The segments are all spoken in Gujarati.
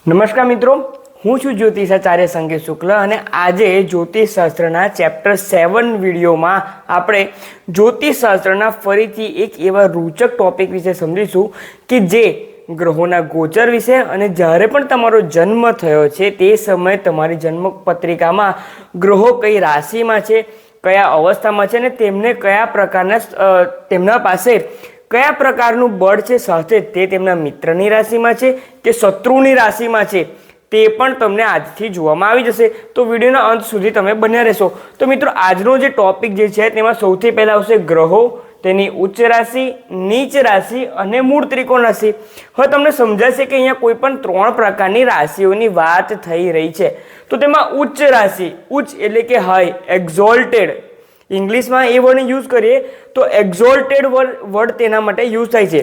નમસ્કાર મિત્રો, હું છું જ્યોતિષાચાર્ય સંકેત શુક્લ અને આજે જ્યોતિષશાસ્ત્રના ચેપ્ટર 7 વિડીયોમાં આપણે જ્યોતિષશાસ્ત્રના ફરીથી એક એવા રૂચક ટોપિક વિશે સમજીશું કે જે ગ્રહોના ગોચર વિશે અને જ્યારે પણ તમારો જન્મ થયો છે તે સમયે તમારી જન્મ પત્રિકામાં ગ્રહો કઈ રાશિમાં છે, કયા અવસ્થામાં છે અને તેમને કયા પ્રકારના તેમના પાસે કયા પ્રકારનું બળ છે, સાથે તે તેમના મિત્રની રાશિમાં છે કે શત્રુની રાશિમાં છે તે પણ તમને આજથી જોવામાં આવી જશે। તો વિડીયોના અંત સુધી તમે બન્યા રહેશો। તો મિત્રો, આજનો જે ટોપિક જે છે તેમાં સૌથી પહેલા આવશે ગ્રહો, તેની ઉચ્ચ રાશિ, નીચ રાશિ અને મૂળ ત્રિકોણ રાશિ। હવે તમને સમજાશે કે અહીંયા કોઈ પણ 3 પ્રકારની રાશિઓની વાત થઈ રહી છે। તો તેમાં ઉચ્ચ રાશિ, ઉચ્ચ એટલે કે હાઈ, એક્ઝોલ્ટેડ, ઇંગ્લિશમાં એ વર્ડ યુઝ કરીએ તો એક્ઝોલ્ટેડ વર્ડ તેના માટે યુઝ થાય છે।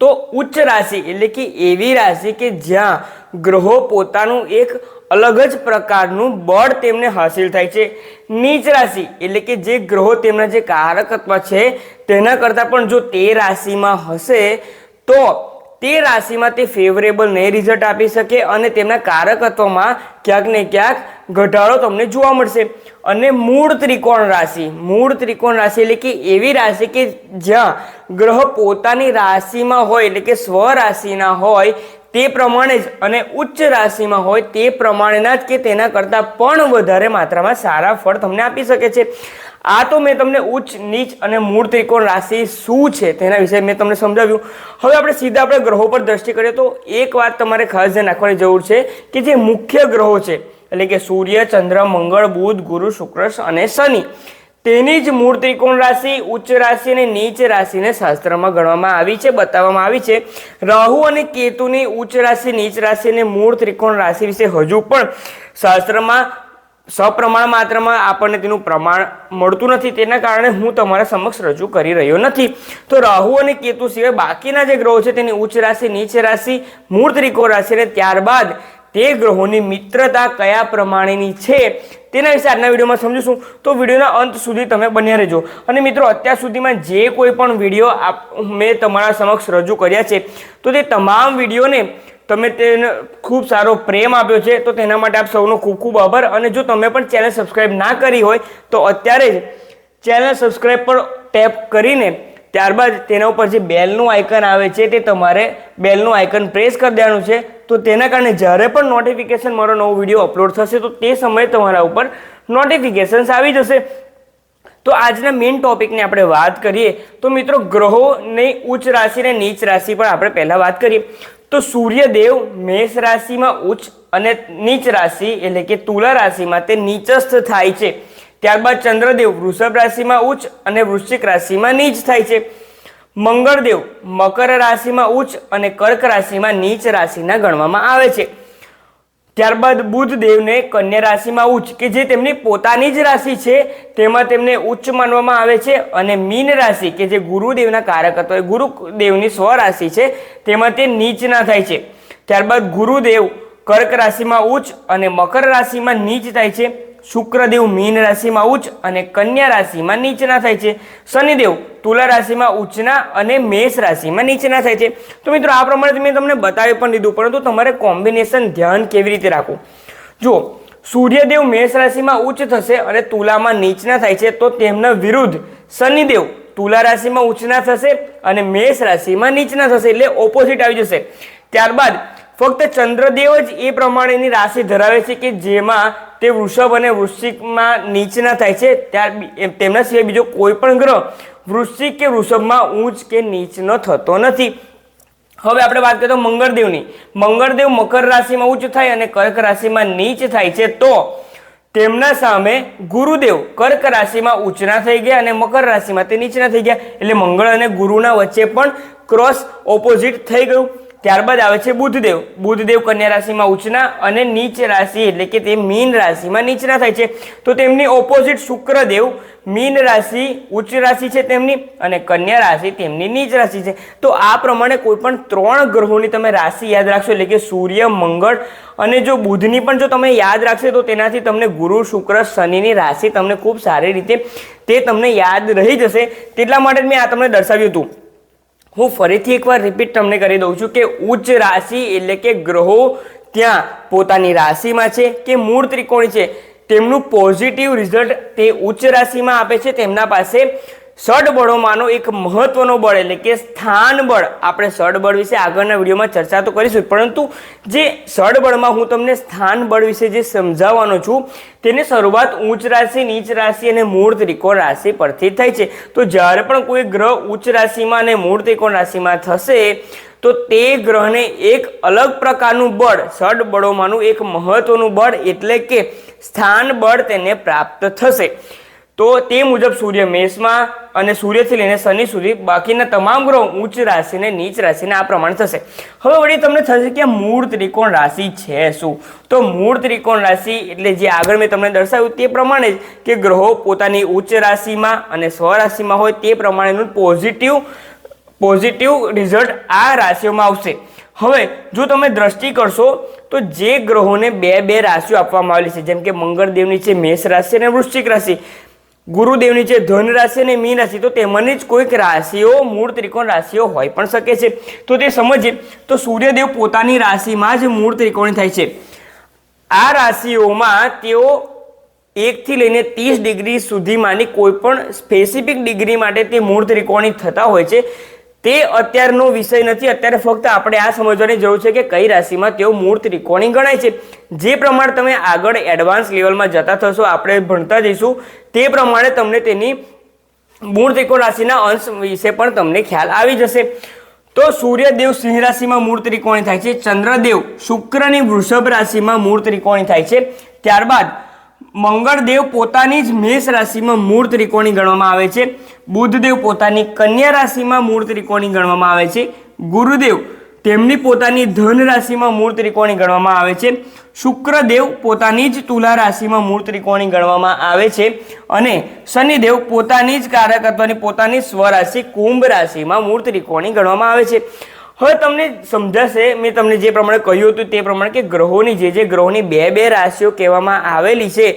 તો ઉચ્ચ રાશિ એટલે કે એવી રાશિ કે જ્યાં ગ્રહો પોતાનું એક અલગ જ પ્રકારનું બળ તેમને હાસિલ થાય છે। નીચ રાશિ એટલે કે જે ગ્રહો તેમના જે કારકત્વ છે તેના કરતાં પણ જો તે રાશિમાં હશે તો તે રાશિમાં તે ફેવરેબલ નહીં રિઝલ્ટ આપી શકે અને તેમના કારકત્વમાં ક્યાંક ને ક્યાંક ઘટાડો તમને જોવા મળશે। અને મૂળ ત્રિકોણ રાશિ, મૂળ ત્રિકોણ રાશિ એટલે કે એવી રાશિ કે જ્યાં ગ્રહ પોતાની રાશિમાં હોય એટલે કે સ્વરાશિના હોય તે પ્રમાણે જ અને ઉચ્ચ રાશિમાં હોય તે પ્રમાણેના જ કે તેના કરતાં પણ વધારે માત્રામાં સારા ફળ તમને આપી શકે છે। આ તો મેં તમને ઉચ્ચ, નીચ અને મૂળ ત્રિકોણ રાશિ શું છે તેના વિશે મેં તમને સમજાવ્યું। હવે આપણે સીધા આપણે ગ્રહો પર દ્રષ્ટિ કરીએ તો એક વાત તમારે ખાસ ધ્યાન રાખવાની જરૂર છે કે જે મુખ્ય ગ્રહો છે એટલે કે સૂર્ય, ચંદ્ર, મંગળ, બુધ, ગુરુ, શુક્ર અને શનિ, તેની જ મૂળ ત્રિકોણ રાશિ, ઉચ્ચ રાશિ અને નીચ રાશિને શાસ્ત્રમાં ગણવામાં આવી છે, બતાવવામાં આવી છે। રાહુ અને કેતુની ઉચ્ચ રાશિ, નીચ રાશિ અને મૂળ ત્રિકોણ રાશિ વિશે હજુ પણ શાસ્ત્રમાં સપ્રમાણ માત્રામાં આપણને તેનું પ્રમાણ મળતું નથી, તેના કારણે હું તમારા સમક્ષ રજૂ કરી રહ્યો નથી। તો રાહુ અને કેતુ સિવાય બાકીના જે ગ્રહો છે તેની ઉચ્ચ રાશિ, નીચ રાશિ, મૂળ ત્રિકોણ રાશિ અને ત્યારબાદ તે ગ્રહોની મિત્રતા કયા પ્રમાણેની છે તેના વિશે આજના વિડીયોમાં સમજીશું। તો વિડીયોના અંત સુધી તમે બન્યા રહેજો। અને મિત્રો, અત્યાર સુધીમાં જે કોઈ પણ વિડીયો મેં તમારા સમક્ષ રજૂ કર્યા છે તો તે તમામ વિડીયોને તમે તેને ખૂબ સારો પ્રેમ આપ્યો છે, તો તેના માટે આપ સૌનો ખૂબ ખૂબ આભાર। અને જો તમે પણ ચેનલ સબસ્ક્રાઈબ ના કરી હોય તો અત્યારે જ ચેનલ સબસ્ક્રાઈબ પર ટેપ કરીને ત્યારબાદ તેના ઉપર જે બેલનું આઇકન આવે છે તે તમારે બેલનું આઇકન પ્રેસ કરી દેવાનું છે। તો તેના કારણે જ્યારે પણ નોટિફિકેશન મારો નવો વિડીયો અપલોડ થશે તો તે સમયે તમારા ઉપર નોટિફિકેશન્સ આવી જશે। તો આજના મેઇન ટોપિકની આપણે વાત કરીએ તો મિત્રો, ગ્રહોની ઉચ્ચ રાશિ અને નીચ રાશિ પર આપણે પહેલા વાત કરીએ તો સૂર્યદેવ મેષ રાશિમાં ઉચ્ચ અને નીચ રાશિ એટલે કે તુલા રાશિમાં તે નીચસ્થ થાય છે। ત્યારબાદ ચંદ્રદેવ વૃષભ રાશિમાં ઉચ્ચ અને વૃશ્ચિક રાશિમાં નીચ થાય છે। મંગળદેવ મકર રાશિમાં ઉચ્ચ અને કર્ક રાશિમાં નીચ રાશિના ગણવામાં આવે છે। ત્યારબાદ બુધદેવને કન્યા રાશિમાં ઉચ્ચ કે જે તેમની પોતાની જ રાશિ છે તેમાં તેમને ઉચ્ચ માનવામાં આવે છે। અને મીન રાશિ કે જે ગુરુદેવના કારકત્વ, ગુરુદેવની સ્વરાશિ છે તેમાં તે નીચના થાય છે। ત્યારબાદ ગુરુદેવ કર્ક રાશિમાં ઉચ્ચ અને મકર રાશિમાં નીચ થાય છે। શુક્રદેવ મીન રાશિમાં ઉચ્ચ અને કન્યા રાશિમાં નીચના થાય છે। શનિદેવ તુલા રાશિમાં ઉચ્ચના અને મેષ રાશિમાં નીચના થાય છે। તો મિત્રો, આ પ્રમાણે મેં તમને બતાવી પણ દીધું, પરંતુ તમારે કોમ્બિનેશન ધ્યાન કેવી રીતે રાખવું? જો સૂર્યદેવ મેષ રાશિમાં ઉચ્ચ થશે અને તુલામાં નીચના થાય છે તો તેમના વિરુદ્ધ શનિદેવ તુલા રાશિમાં ઉચ્ચના થશે અને મેષ રાશિમાં નીચના થશે, એટલે ઓપોઝિટ આવી જશે। ત્યારબાદ ફક્ત ચંદ્રદેવ જ એ પ્રમાણેની રાશિ ધરાવે છે કે જેમાં તે વૃષભ અને વૃશ્ચિકમાં નીચના થાય છે। તેમના સિવાય બીજો કોઈ પણ ગ્રહ વૃશ્ચિક કે વૃષભમાં ઉચ્ચ કે નીચનો થતો નથી। હવે આપણે વાત કરીએ તો મંગળદેવની, મંગળદેવ મકર રાશિમાં ઉચ્ચ થાય અને કર્ક રાશિમાં નીચ થાય છે તો તેમના સામે ગુરુદેવ કર્ક રાશિમાં ઉચ્ચના થઈ ગયા અને મકર રાશિમાં તે નીચના થઈ ગયા, એટલે મંગળ અને ગુરુના વચ્ચે પણ ક્રોસ ઓપોઝિટ થઈ ગયું। ત્યારબાદ આવે છે બુધદેવ, બુધદેવ કન્યા રાશિમાં ઉચ્ચના અને નીચ રાશિ એટલે કે તે મીન રાશિમાં નીચના થાય છે તો તેમની ઓપોઝિટ શુક્રદેવ મીન રાશિ ઉચ્ચ રાશિ છે તેમની અને કન્યા રાશિ તેમની નીચ રાશિ છે। તો આ પ્રમાણે કોઈ પણ 3 ગ્રહોની તમે રાશિ યાદ રાખશો એટલે કે સૂર્ય, મંગળ અને જો બુધની પણ જો તમે યાદ રાખશો તો તેનાથી તમને ગુરુ, શુક્ર, શનિની રાશિ તમને ખૂબ સારી રીતે તે તમને યાદ રહી જશે। તેટલા માટે મેં આ તમને દર્શાવ્યું હતું। હું ફરીથી એકવાર રિપીટ તમને કરી દઉં છું કે ઉચ્ચ રાશિ એટલે કે ગ્રહો ત્યાં પોતાની રાશિમાં છે કે મૂળ ત્રિકોણી છે તેમનું પોઝિટિવ રિઝલ્ટ તે ઉચ્ચ રાશિમાં આપે છે. તેમના પાસે ષડબળોમાંનો એક મહત્વનો બળ એટલે કે સ્થાન બળ, આપણે ષડબળ વિશે આગળના વિડીયોમાં ચર્ચા તો કરીશું, પરંતુ જે ષડબળમાં હું તમને સ્થાન બળ વિશે જે સમજાવવાનો છું તેની શરૂઆત ઉચ્ચ રાશિ, નીચ રાશિ અને મૂળ ત્રિકોણ રાશિ પરથી થઈ છે. તો જ્યારે પણ કોઈ ગ્રહ ઉચ્ચ રાશિમાં અને મૂળ ત્રિકોણ રાશિમાં થશે તો તે ગ્રહને એક અલગ પ્રકારનું બળ, ષડબળોમાંનું એક મહત્વનું બળ એટલે કે સ્થાન બળ તેને પ્રાપ્ત થશે. તો તે મુજબ સૂર્ય મેષમાં અને સૂર્યથી લઈને શનિ સુધી બાકીના તમામ ગ્રહો ઉચ્ચ રાશિ અને નીચ રાશિને આ પ્રમાણે થશે. હવે વળી તમને થશે કે મૂળ ત્રિકોણ રાશિ છે શું? તો મૂળ ત્રિકોણ રાશિ એટલે જે આગળ મેં તમને દર્શાવ્યું તે પ્રમાણે જ કે ગ્રહો પોતાની ઉચ્ચ રાશિમાં અને સ્વરાશિમાં હોય તે પ્રમાણેનું પોઝિટિવ રિઝલ્ટ આ રાશિઓમાં આવશે. હવે જો તમે દ્રષ્ટિ કરશો તો જે ગ્રહોને બે રાશિઓ આપવામાં આવેલી છે, જેમ કે મંગળદેવની છે મેષ રાશિ અને વૃશ્ચિક રાશિ, ગુરુદેવની છે ધન રાશિ અને મીન રાશિ, તો તેમાંની જ કોઈક રાશિઓ મૂળ ત્રિકોણ રાશિઓ હોઈ પણ શકે છે. તો તે સમજીએ તો સૂર્યદેવ પોતાની રાશિમાં જ મૂળ ત્રિકોણી થાય છે. આ રાશિઓમાં તેઓ 1 થી લઈને 30 ડિગ્રી સુધીમાંની કોઈ પણ સ્પેસિફિક ડિગ્રી માટે તે મૂળ ત્રિકોણી થતા હોય છે. તે અત્યારનો વિષય નથી. અત્યારે ફક્ત આપણે આ સમજવાની જરૂર છે કે કઈ રાશિમાં તેઓ મૂળ ત્રિકોણી ગણાય છે. જે પ્રમાણે તમે આગળ એડવાન્સ લેવલમાં જતા થશો, આપણે ભણતા જઈશું, તે પ્રમાણે તમને તેની મૂળ ત્રિકોણ રાશિના અંશ વિશે પણ તમને ખ્યાલ આવી જશે. તો સૂર્યદેવ સિંહ રાશિમાં મૂળ ત્રિકોણી થાય છે, ચંદ્રદેવ શુક્રની વૃષભ રાશિમાં મૂળ ત્રિકોણી થાય છે, ત્યારબાદ મંગળદેવ પોતાની જ મેષ રાશિમાં મૂળ ત્રિકોણી ગણવામાં આવે છે, બુધદેવ પોતાની કન્યા રાશિમાં મૂળ ત્રિકોણી ગણવામાં આવે છે, ગુરુદેવ તેમની પોતાની ધન રાશિમાં મૂળ ત્રિકોણી ગણવામાં આવે છે, શુક્રદેવ પોતાની જ તુલા રાશિમાં મૂળ ત્રિકોણી ગણવામાં આવે છે અને શનિદેવ પોતાની જ કારકત્વની પોતાની સ્વરાશિ કુંભ રાશિમાં મૂળ ત્રિકોણી ગણવામાં આવે છે. હવે તમને સમજાશે, મેં તમને જે પ્રમાણે કહ્યું હતું તે પ્રમાણે કે ગ્રહોની જે ગ્રહોની બે રાશિઓ કહેવામાં આવેલી છે,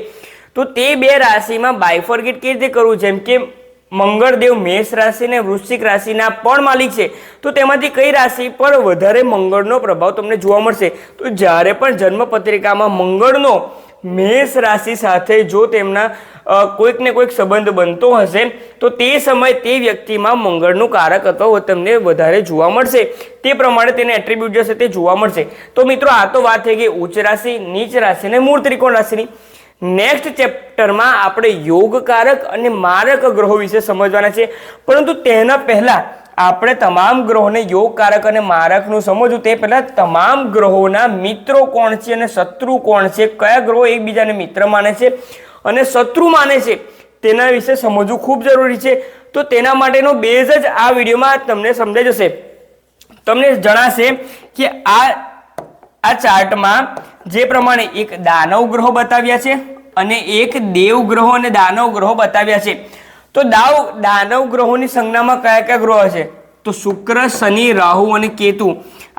તો તે બે રાશિમાં બાયફર્ગેટ કેવી રીતે કરવું, જેમ કે મંગળદેવ મેષ રાશિ અને વૃશ્ચિક રાશિના પણ માલિક છે, તો તેમાંથી કઈ રાશિ પર વધારે મંગળનો પ્રભાવ તમને જોવા મળશે? તો જ્યારે પણ જન્મ પત્રિકામાં મંગળનો મેષ રાશિ સાથે જો તેમના કોઈક ને કોઈક સંબંધ બનતો હશે તો તે સમય તે વ્યક્તિમાં મંગળનું કારકત્વ તમને વધારે જોવા મળશે. તે પ્રમાણે તેને એટ્રીબ્યુટ જશે તે જોવા મળશે. તો મિત્રો આ તો વાત થઈ ગઈ ઉચ્ચ રાશિ, નીચ રાશિ અને મૂળ ત્રિકોણ રાશિની. નેક્સ્ટ ચેપ્ટરમાં આપણે યોગકારક અને મારક ગ્રહો વિશે સમજવાના છે, પરંતુ તેના પહેલા આપણે તમામ ગ્રહોને યોગકારક અને મારકનું સમજવું તે પહેલા તમામ ગ્રહોના મિત્રો કોણ છે અને શત્રુ કોણ છે, કયા ગ્રહો એકબીજાને મિત્ર માને છે અને શત્રુ માને છે તેના વિશે સમજવું ખૂબ જરૂરી છે. તો તેના માટેનો બેઝ જ આ વિડીયોમાં તમને સમજાઈ જશે. તમને જણાશે કે આ ચાર્ટમાં જે પ્રમાણે એક દાનવ ગ્રહો બતાવ્યા છે અને એક દેવ ગ્રહો અને દાનવ ગ્રહો બતાવ્યા છે. તો દાનવ ગ્રહોની સંજ્ઞામાં કયા કયા ગ્રહો છે? તો શુક્ર, શનિ, રાહુ અને કેતુ,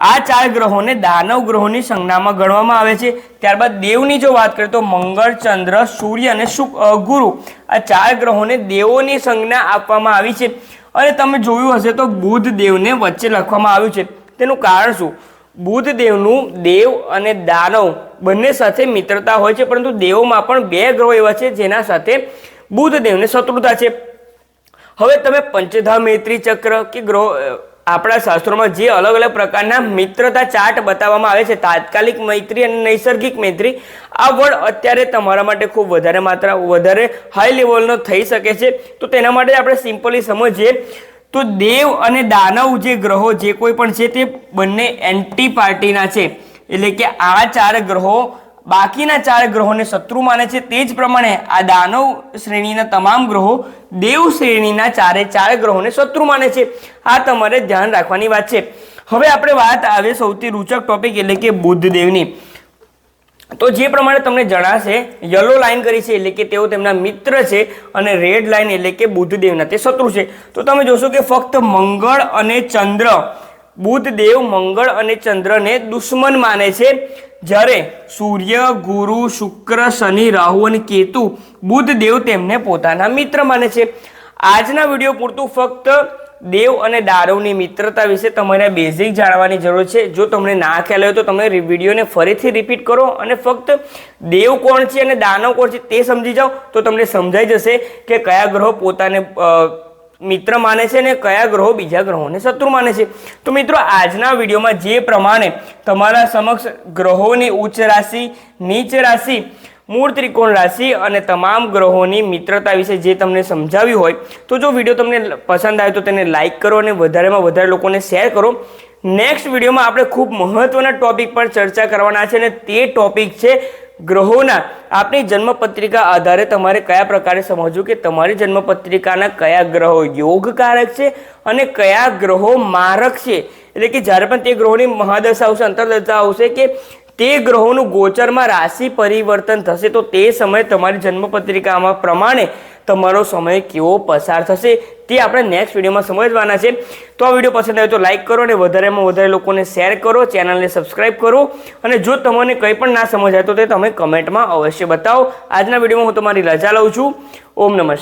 આ 4 ગ્રહોને દાનવ ગ્રહોની સંજ્ઞામાં ગણવામાં આવે છે. ત્યારબાદ દેવની જો વાત કરીએ તો મંગળ, ચંદ્ર, સૂર્ય અને ગુરુ, આ 4 ગ્રહોને દેવોની સંજ્ઞા આપવામાં આવી છે. અને તમે જોયું હશે તો બુધ દેવને વચ્ચે લખવામાં આવ્યું છે. તેનું કારણ શું? બુધ દેવનું દેવ અને દાનવ બંને સાથે મિત્રતા હોય છે, પરંતુ દેવોમાં પણ 2 ગ્રહો એવા છે જેના સાથે બુધ દેવને શત્રુતા છે. હવે તમે પંચધા મૈત્રી ચક્ર કે ગ્રહો આપણા શાસ્ત્રોમાં જે અલગ અલગ પ્રકારના મિત્રતા ચાર્ટ બતાવવામાં આવે છે, તાત્કાલિક મૈત્રી અને નૈસર્ગિક મૈત્રી, આ વર્ડ અત્યારે તમારા માટે ખૂબ વધારે હાઈ લેવલનો થઈ શકે છે. તો તેના માટે આપણે સિમ્પલી સમજીએ તો દેવ અને દાનવ જે ગ્રહો જે કોઈ પણ છે તે બંને એન્ટી પાર્ટીના છે, એટલે કે આ 4 ગ્રહો બાકીના 4 ગ્રહોને શત્રુ માને છે. તે જ પ્રમાણે આ દાનવ શ્રેણીના તમામ ગ્રહો દેવ શ્રેણીના 4 ગ્રહોને શત્રુ માને છે. આ તમારે ધ્યાન રાખવાની વાત છે. હવે આપણે વાત આવે સૌથી રોચક ટોપિક એટલે કે બુધદેવની. તો જે પ્રમાણે તમને જણાશે, યલો લાઈન કરી છે એટલે કે તેઓ તેમના મિત્ર છે અને રેડ લાઈન એટલે કે બુધદેવના તે શત્રુ છે. તો તમે જોશો કે ફક્ત મંગળ અને ચંદ્ર, બુધદેવ મંગળ અને ચંદ્રને દુશ્મન માને છે, જ્યારે સૂર્ય, ગુરુ, શુક્ર, શનિ, રાહુ અને કેતુ બુધદેવ તેમને પોતાના મિત્ર માને છે. આજના વિડીયો પૂરતું ફક્ત દેવ અને દાનવની મિત્રતા વિશે તમારે બેઝિક જાણવાની જરૂર છે. જો તમને ના ખ્યાલ હોય તો તમે વિડીયોને ફરીથી રિપીટ કરો અને ફક્ત દેવ કોણ છે અને દાનવ કોણ છે તે સમજી જાઓ તો તમને સમજાઈ જશે કે કયા ગ્રહો પોતાને મિત્ર માને છે ને કયા ગ્રહો બીજા ગ્રહોને શત્રુ માને છે. તો મિત્રો આજના વિડીયોમાં જે પ્રમાણે તમારા સમક્ષ ગ્રહોની ઉચ્ચ રાશિ, નીચ રાશિ, મૂળ ત્રિકોણ રાશિ અને તમામ ગ્રહોની મિત્રતા વિશે જે તમને સમજાવ્યું હોય તો જો વિડીયો તમને પસંદ આવે તો તેને લાઇક કરો અને વધારેમાં વધારે લોકોને શેર કરો. નેક્સ્ટ વિડીયોમાં આપણે ખૂબ મહત્વના ટોપિક પર ચર્ચા કરવાના છે અને તે ટોપિક છે ગ્રહોના. આપણી જન્મપત્રિકા આધારે તમારે કયા પ્રકારે સમજવું કે તમારી જન્મપત્રિકાના કયા ગ્રહો યોગકારક છે અને કયા ગ્રહો મારક છે. એટલે કે જ્યારે પણ તે ગ્રહોની મહાદશા આવશે, અંતરદશા આવશે કે તે ગ્રહોનું ગોચરમાં રાશિ પરિવર્તન થશે તો તે સમયે તમારી જન્મપત્રિકામાં પ્રમાણે તમારો સમય કેવો પસાર થશે તે આપણે નેક્સ્ટ વિડીયોમાં સમજવાના છે. તો આ વિડીયો પસંદ આવે તો લાઇક કરો અને વધારેમાં વધારે લોકોને શેર કરો, ચેનલને સબસ્ક્રાઇબ કરો અને જો તમને કંઈ પણ ના સમજાય તો તે તમે કમેન્ટમાં અવશ્ય બતાવો. આજના વિડીયોમાં હું તમારી રજા લઉં છું. ઓમ નમઃ.